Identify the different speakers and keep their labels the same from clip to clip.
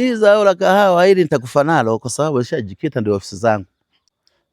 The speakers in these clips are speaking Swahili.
Speaker 1: Mimi zao la kahawa hili nitakufa nalo kwa sababu nishajikita, ndio ofisi zangu.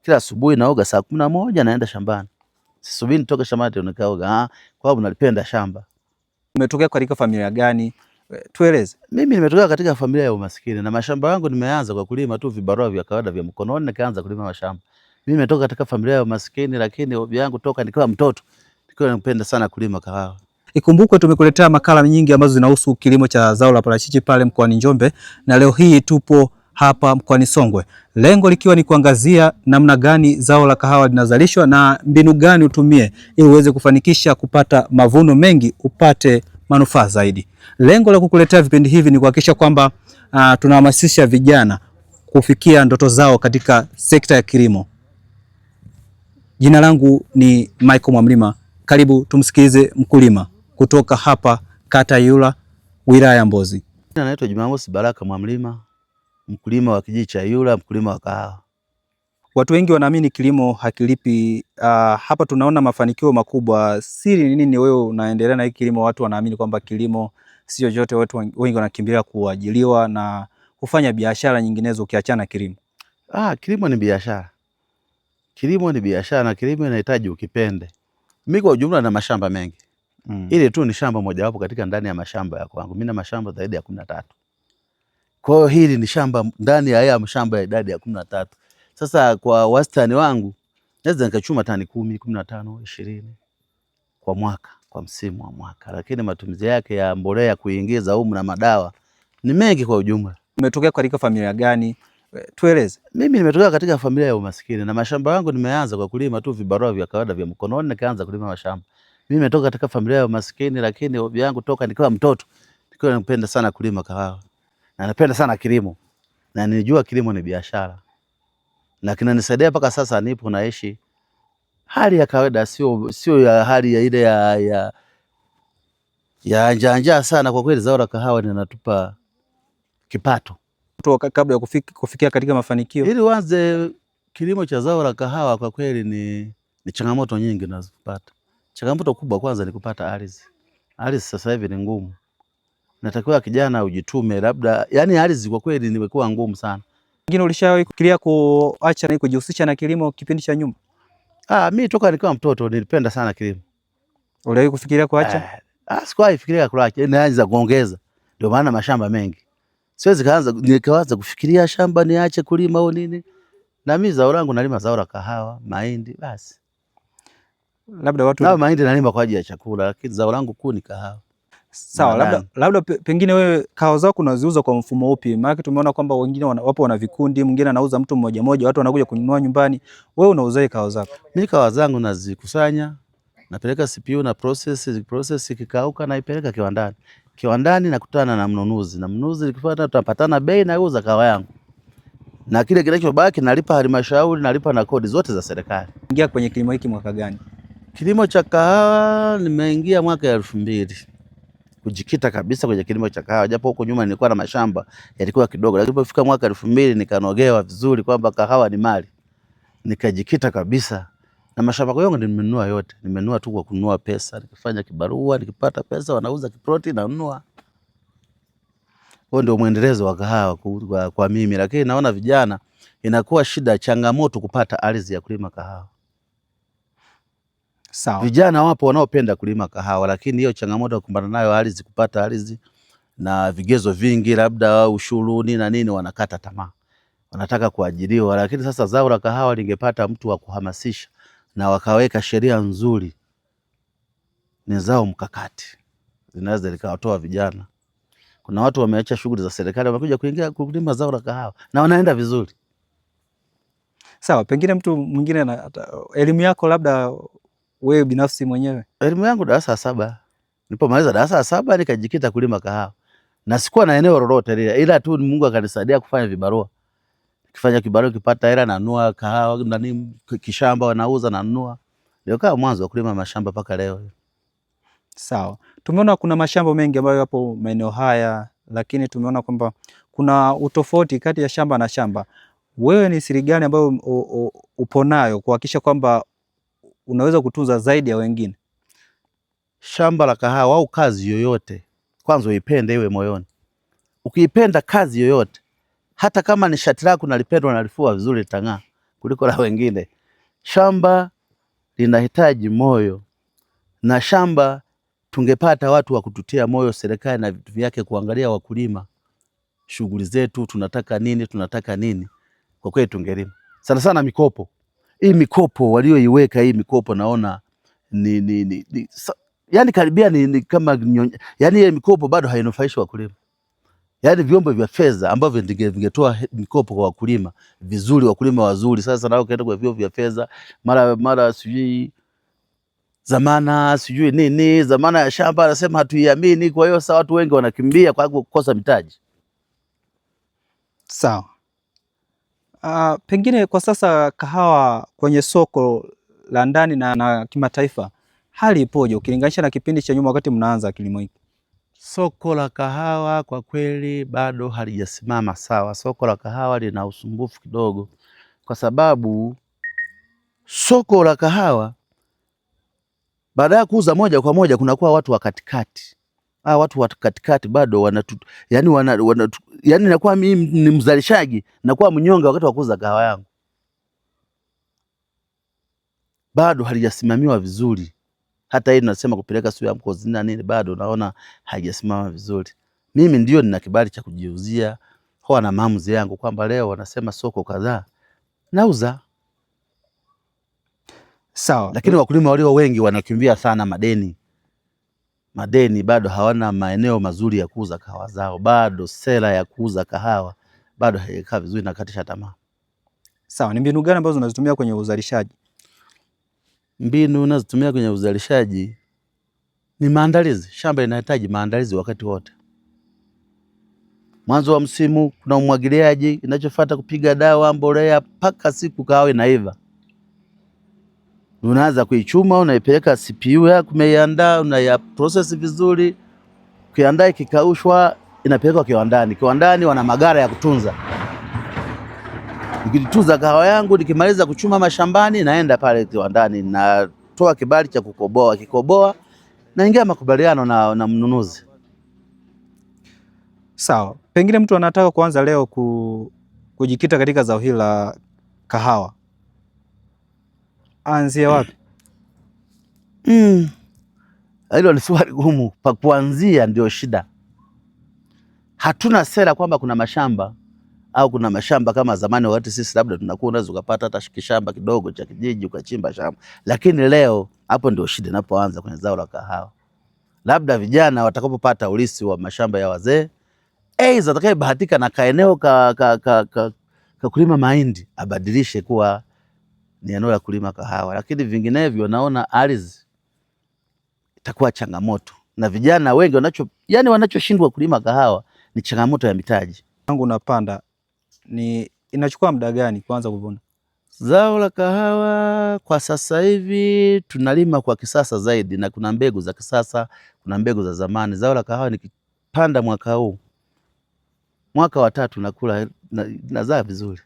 Speaker 1: Kila asubuhi naoga saa 11 naenda shambani. Sisubiri nitoke shambani ndio nikaoga. Kwa sababu nalipenda shamba.
Speaker 2: Umetokea katika familia gani? Tueleze.
Speaker 1: Mimi nimetokea katika familia ya umaskini na mashamba yangu nimeanza kwa kulima tu vibarua vya kawaida vya mkononi, nikaanza kulima mashamba. Mimi nimetoka katika familia ya umaskini, lakini hobi yangu toka nikiwa mtoto nilikuwa napenda sana kulima kahawa.
Speaker 2: Ikumbukwe tumekuletea makala nyingi ambazo zinahusu kilimo cha zao la parachichi pale mkoani Njombe, na leo hii tupo hapa mkoani Songwe. Lengo likiwa ni kuangazia namna gani zao la kahawa linazalishwa na mbinu gani utumie ili uweze kufanikisha kupata mavuno mengi, upate manufaa zaidi. Lengo la kukuletea vipindi hivi ni kuhakikisha kwamba tunahamasisha vijana kufikia ndoto zao katika sekta ya kilimo. Jina langu ni Michael Mwamlima. Karibu tumsikilize mkulima kutoka hapa kata Iyula, wilaya ya Mbozi.
Speaker 1: Naitwa Jumamosi Baraka Mwamlima, mkulima wa kijiji cha Iyula, mkulima wa kahawa.
Speaker 2: Watu wengi wanaamini kilimo hakilipi. Hapa tunaona mafanikio makubwa. Siri ni nini wewe unaendelea na hiki kilimo? Watu wanaamini kwamba kilimo si chochote, watu wengi wanakimbilia kuajiliwa na kufanya biashara nyinginezo ukiachana kilimo.
Speaker 1: Kilimo ni biashara. Kilimo ni biashara na kilimo inahitaji ukipende. Mimi kwa ujumla na mashamba mengi. Ile tu ni shamba moja wapo katika ndani ya mashamba ya kwangu. Mimi na mashamba zaidi ya 13. Kwa hiyo hili ni shamba ndani ya haya mashamba ya idadi ya 13. Sasa kwa wastani wangu naweza nikachuma tani 10, 15, 20 kwa mwaka, kwa msimu wa mwaka. Lakini matumizi yake ya mbolea kuingiza humu na madawa ni mengi kwa ujumla.
Speaker 2: Umetokea katika familia gani? Tueleze.
Speaker 1: Mimi nimetokea katika familia ya umaskini na mashamba yangu nimeanza kwa kulima tu vibarua vya kawaida vya mkononi, nikaanza kulima mashamba. Mimi nimetoka katika familia ya umaskini, lakini hobi yangu toka nikiwa mtoto nilikuwa napenda sana kulima kahawa. Na napenda sana kilimo. Na nilijua kilimo ni biashara. Na kinanisaidia mpaka sasa nipo naishi hali ya kawaida, sio ya hali ya ile ya njaa sana. Kwa kweli zao la kahawa linatupa kipato.
Speaker 2: Kabla ya kufikia katika mafanikio,
Speaker 1: ili uanze kilimo cha zao la kahawa, kwa kweli ni changamoto nyingi nazipata. Changamoto kubwa kwanza ni kupata ardhi. Ardhi sasa hivi ni ngumu. Natakiwa kijana ujitume, labda yani ardhi kwa kweli nimekuwa ngumu sana.
Speaker 2: Wengine ulishawahi kufikiria kuacha na kujihusisha na kilimo kipindi cha nyuma?
Speaker 1: Mimi toka nikiwa mtoto nilipenda sana kilimo.
Speaker 2: Uliwahi kufikiria kuacha?
Speaker 1: Sikuwahi fikiria kuacha, naanza kuongeza. Ndio maana mashamba mengi. Siwezi nikaanza kufikiria shamba niache kulima au nini. Na mimi zao langu nalima zao la kahawa, mahindi basi.
Speaker 2: Labda watu
Speaker 1: na mahindi nalima kwa ajili ya chakula, lakini zao langu kuu ni kahawa.
Speaker 2: Sawa, labda pengine wewe kahawa zako unaziuza kwa mfumo upi? Maana tumeona kwamba wengine wapo wana vikundi, mwingine anauza mtu mmoja mmoja, watu wanakuja kununua nyumbani. Wewe unauzaje kahawa zako?
Speaker 1: Mimi kahawa zangu nazikusanya, napeleka CPU na process ikikauka naipeleka kiwandani. Kiwandani nakutana na mnunuzi. Na mnunuzi nikifuata tutapatana bei na yuza kahawa yangu. Na kile kinachobaki nalipa halmashauri, nalipa na kodi zote za serikali.
Speaker 2: Ingia kwenye kilimo hiki mwaka gani?
Speaker 1: Kilimo cha kahawa nimeingia mwaka 2000. Kujikita kabisa kwenye kilimo cha kahawa, japo huko nyuma nilikuwa na mashamba yalikuwa kidogo, lakini ilipofika mwaka 2000 nikanogewa vizuri kwamba kahawa ni mali. Nikajikita kabisa. Na mashamba yangu nimenunua yote. Nimenunua tu kwa kununua pesa, nikifanya kibarua, nikipata pesa wanauza kiploti na nunua. Huo ndio muendelezo wa kahawa kwa mimi, lakini naona vijana inakuwa shida, changamoto kupata ardhi ya kulima kahawa.
Speaker 2: Sawa.
Speaker 1: Vijana wapo wanaopenda kulima kahawa, lakini hiyo changamoto ya kukumbana nayo ardhi, kupata ardhi na vigezo vingi, labda ushuruni na nini, wanakata tamaa. Wanataka kuajiriwa, lakini sasa zao la kahawa lingepata mtu wa kuhamasisha na wakaweka sheria nzuri, ni zao mkakati, zinaweza likawatoa vijana. Kuna watu wameacha shughuli za serikali wamekuja kuingia kulima zao la kahawa na wanaenda vizuri.
Speaker 2: Sawa, pengine mtu mwingine elimu yako labda wewe binafsi mwenyewe?
Speaker 1: Elimu yangu darasa la 7. Nilipomaliza darasa la 7 nikajikita kulima kahawa. Na sikuwa na eneo lolote lile, ila tu Mungu akanisaidia kufanya vibarua. Nikifanya kibarua kipata hela nanunua kahawa na nini, kishamba wanauza na nunua. Ndio kama mwanzo wa kulima mashamba mpaka leo.
Speaker 2: Sawa. Tumeona kuna mashamba mengi ambayo yapo maeneo haya, lakini tumeona kwamba kuna utofauti kati ya shamba na shamba. Wewe ni siri gani ambayo upo nayo kuhakikisha kwamba unaweza kutunza zaidi ya wengine?
Speaker 1: Shamba la kahawa au kazi yoyote, kwanza uipende iwe moyoni. Ukiipenda kazi yoyote, hata kama ni shati lako nalipenda nalifua vizuri, litang'aa kuliko la wengine. Shamba linahitaji moyo, na shamba tungepata watu wa kututia moyo, serikali na vitu vyake, kuangalia wakulima, shughuli zetu, tunataka nini, kwa kweli tungelima. Sana sana mikopo hii, mikopo walioiweka hii mikopo, naona yani karibia ni kama yani ile mikopo bado hainufaishi wakulima. Yani vyombo vya fedha ambavyo vingetoa mikopo kwa wakulima vizuri, wakulima wazuri. Sasa nao kaenda kwa vyombo vya fedha, mara sijui zamana sijui nini, zamana ya shamba anasema hatuiamini. Kwa hiyo sasa watu wengi wanakimbia kwa kukosa mitaji.
Speaker 2: Sawa. Pengine kwa sasa kahawa kwenye soko la ndani na kimataifa hali ipoje ukilinganisha na kipindi cha nyuma wakati mnaanza kilimo hiki?
Speaker 1: Soko la kahawa kwa kweli bado halijasimama sawa. Soko la kahawa lina usumbufu kidogo, kwa sababu soko la kahawa baada ya kuuza moja kwa moja kunakuwa watu wa katikati. Watu wa katikati bado yani nakuwa mimi ni mzalishaji, nakuwa mnyonge wakati wa kuuza kahawa yangu. Bado halijasimamiwa vizuri. Hata hii tunasema kupeleka sio mkozi na nini, bado naona haijasimama vizuri. Mimi ndio nina kibali cha kujiuzia, huwa na maamuzi yangu kwamba leo wanasema soko kadhaa nauza.
Speaker 2: Sawa.
Speaker 1: Lakini wakulima walio wengi wanakimbia sana madeni, bado hawana maeneo mazuri ya kuuza kahawa zao. Bado sera ya kuuza kahawa bado haijakaa vizuri, na katisha tamaa.
Speaker 2: Sawa, ni mbinu gani ambazo unazitumia kwenye uzalishaji?
Speaker 1: Mbinu unazotumia kwenye uzalishaji ni maandalizi. Shamba linahitaji maandalizi wakati wote. Mwanzo wa msimu kuna umwagiliaji, inachofuata kupiga dawa, mbolea, mpaka siku kahawa inaiva. Unaanza kuichuma, unaipeleka CPU yako, umeiandaa, unaya process vizuri. Ukiandaa ikikaushwa, inapelekwa kiwandani. Kiwandani wana magara ya kutunza. Nikitunza kahawa yangu, nikimaliza kuchuma mashambani, naenda pale kiwandani, natoa kibali cha kukoboa. Kikoboa, naingia makubaliano na mnunuzi.
Speaker 2: Sawa. Pengine mtu anataka kuanza leo kujikita katika zao hili la kahawa, aanzie wapi?
Speaker 1: Hilo ni swali gumu. Pa kuanzia ndio shida. Hatuna sera kwamba kuna mashamba au kuna mashamba kama zamani, wakati sisi labda tunakuwa unaweza ukapata hata kishamba kidogo cha kijiji ukachimba shamba. Lakini leo hapo ndio shida inapoanza kwenye zao la kahawa. Labda vijana watakapopata ulisi wa mashamba ya wazee, atakayebahatika na kaeneo ka kulima mahindi abadilishe kuwa ni eneo la kulima kahawa. Lakini vinginevyo naona ardhi itakuwa changamoto, na vijana wengi wanachoshindwa kulima kahawa ni changamoto ya mitaji.
Speaker 2: Tangu unapanda inachukua muda gani kuanza kuvuna?
Speaker 1: Zao la kahawa kwa sasa hivi tunalima kwa kisasa zaidi, na kuna mbegu za kisasa, kuna mbegu za zamani. Zao la kahawa nikipanda mwaka huu, mwaka wa 3 nakula nazaa vizuri.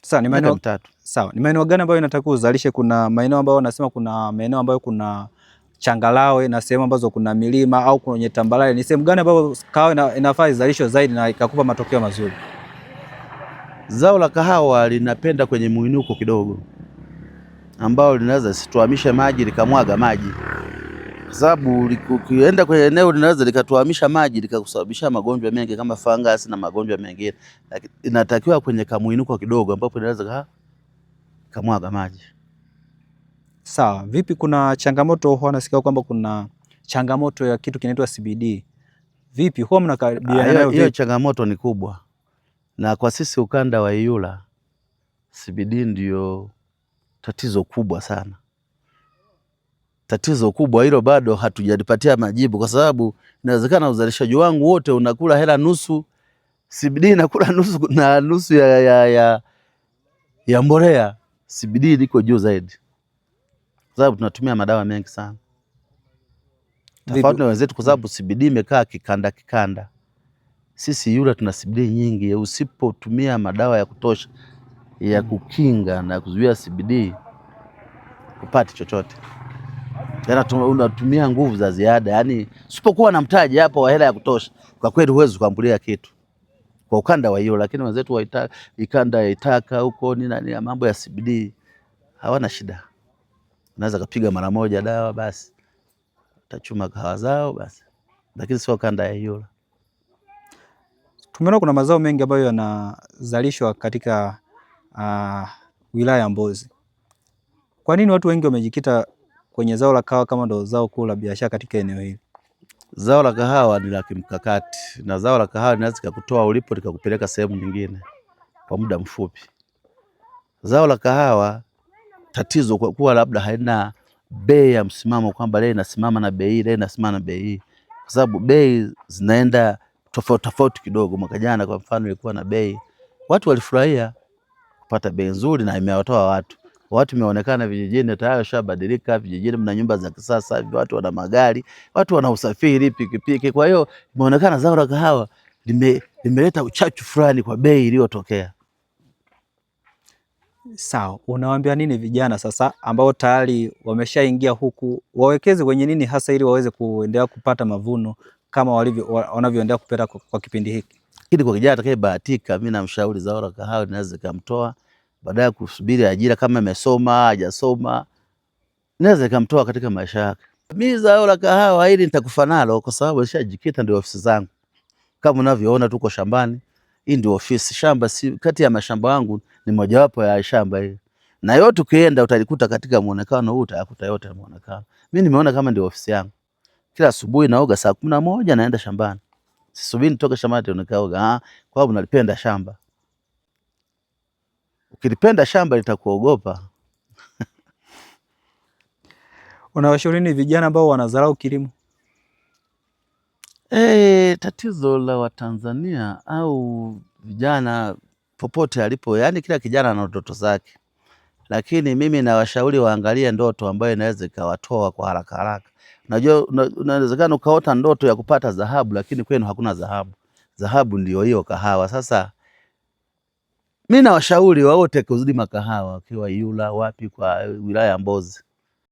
Speaker 2: Sawa, ni maeneo gani ambayo inatakiwa uzalishe? Kuna maeneo ambayo wanasema kuna maeneo ambayo kuna changalawe na sehemu ambazo kuna milima au kwenye tambarare. Ni sehemu gani ambayo kahawa inafaa izalishwe zaidi na ikakupa matokeo mazuri?
Speaker 1: Zao la kahawa linapenda kwenye muinuko kidogo, ambao linaweza situamisha maji likamwaga maji, kwa sababu ukienda kwenye eneo linaweza likatuamisha maji likakusababisha magonjwa mengi kama fangasi na magonjwa mengine. Lakini inatakiwa kwenye kamuinuko kidogo ambapo inaweza kamwaga maji.
Speaker 2: Sawa. Vipi, kuna changamoto, huwa nasikia kwamba kuna changamoto ya kitu kinaitwa CBD. Vipi, huwa mnakabiliana nayo vipi?
Speaker 1: Hiyo changamoto ni kubwa, na kwa sisi ukanda wa Iyula CBD ndio tatizo kubwa sana. Tatizo kubwa hilo bado hatujalipatia majibu, kwa sababu inawezekana uzalishaji wangu wote unakula hela nusu, CBD inakula nusu, na nusu ya mbolea. CBD liko juu zaidi, kwa sababu tunatumia madawa mengi sana tofauti na wenzetu, kwa sababu CBD imekaa kikanda. Sisi Iyula tuna CBD nyingi. Usipotumia madawa ya kutosha ya kukinga na kuzuia CBD, kupati chochote. unatumia nguvu za ziada. Yani usipokuwa na mtaji hapo wa hela ya kutosha, kwa kweli huwezi kuambulia kitu kwa ukanda wa hiyo. Lakini wenzetu wa ikanda ya Itaka huko nini, mambo ya CBD hawana shida, unaweza kupiga mara moja dawa basi utachuma kahawa zao basi, lakini sio kanda ya hiyo.
Speaker 2: Tumeona kuna mazao mengi ambayo yanazalishwa katika wilaya ya Mbozi. Kwa nini watu wengi wamejikita kwenye zao la kahawa kama ndo zao kuu la biashara katika eneo hili?
Speaker 1: Zao la kahawa ni la kimkakati, na zao la kahawa linaweza kukutoa ulipo likakupeleka sehemu nyingine kwa muda mfupi. Zao la kahawa tatizo kwa kuwa labda haina bei ya msimamo, kwamba leo inasimama na bei, leo inasimama na bei, kwa sababu bei zinaenda tofauti kidogo. Mwaka jana kwa mfano ilikuwa na bei, watu walifurahia kupata bei nzuri na imewatoa watu imeonekana vijijini tayari shabadilika. Vijijini mna nyumba za kisasa, watu wana magari, watu wana usafiri, pikipiki. Kwa hiyo imeonekana zao la kahawa limeleta uchachu fulani kwa bei iliyotokea.
Speaker 2: Sawa, unawaambia nini vijana sasa ambao tayari wameshaingia huku, wawekeze kwenye nini hasa ili waweze kuendelea kupata mavuno kama wanavyoendelea kupata kwa kipindi hiki?
Speaker 1: Ili kwa kijana atakayebahatika, mimi namshauri zao la kahawa linaweza kumtoa baadaye kusubiri ajira, kama amesoma hajasoma, inaweza kumtoa katika maisha yake. Mimi zao la kahawa hili nitakufa nalo kwa sababu nishajikita, ndio ofisi zangu. Kama unavyoona tuko shambani, hii ndio ofisi. Shamba si kati ya mashamba yangu, ni mojawapo ya shamba hili, na yote ukienda utalikuta katika muonekano huu, utayakuta yote ya muonekano. Mimi nimeona kama ndio ofisi yangu. Kila asubuhi naoga saa 11 naenda shambani. Sisubiri nitoke shambani ndio nikaoga. Kwa sababu nalipenda shamba. Ukilipenda shamba litakuogopa.
Speaker 2: Unawashauri nini vijana ambao wanadharau kilimo?
Speaker 1: Tatizo la Watanzania au vijana popote alipo, yani kila kijana ana ndoto zake, lakini mimi nawashauri waangalie ndoto ambayo inaweza ikawatoa kwa haraka haraka. Unajua, unawezekana ukaota ndoto ya kupata dhahabu, lakini kwenu hakuna dhahabu. Dhahabu ndio hiyo kahawa. Sasa mimi nawashauri wote kuzidi makahawa, wakiwa Iyula wapi, kwa wilaya ya Mbozi.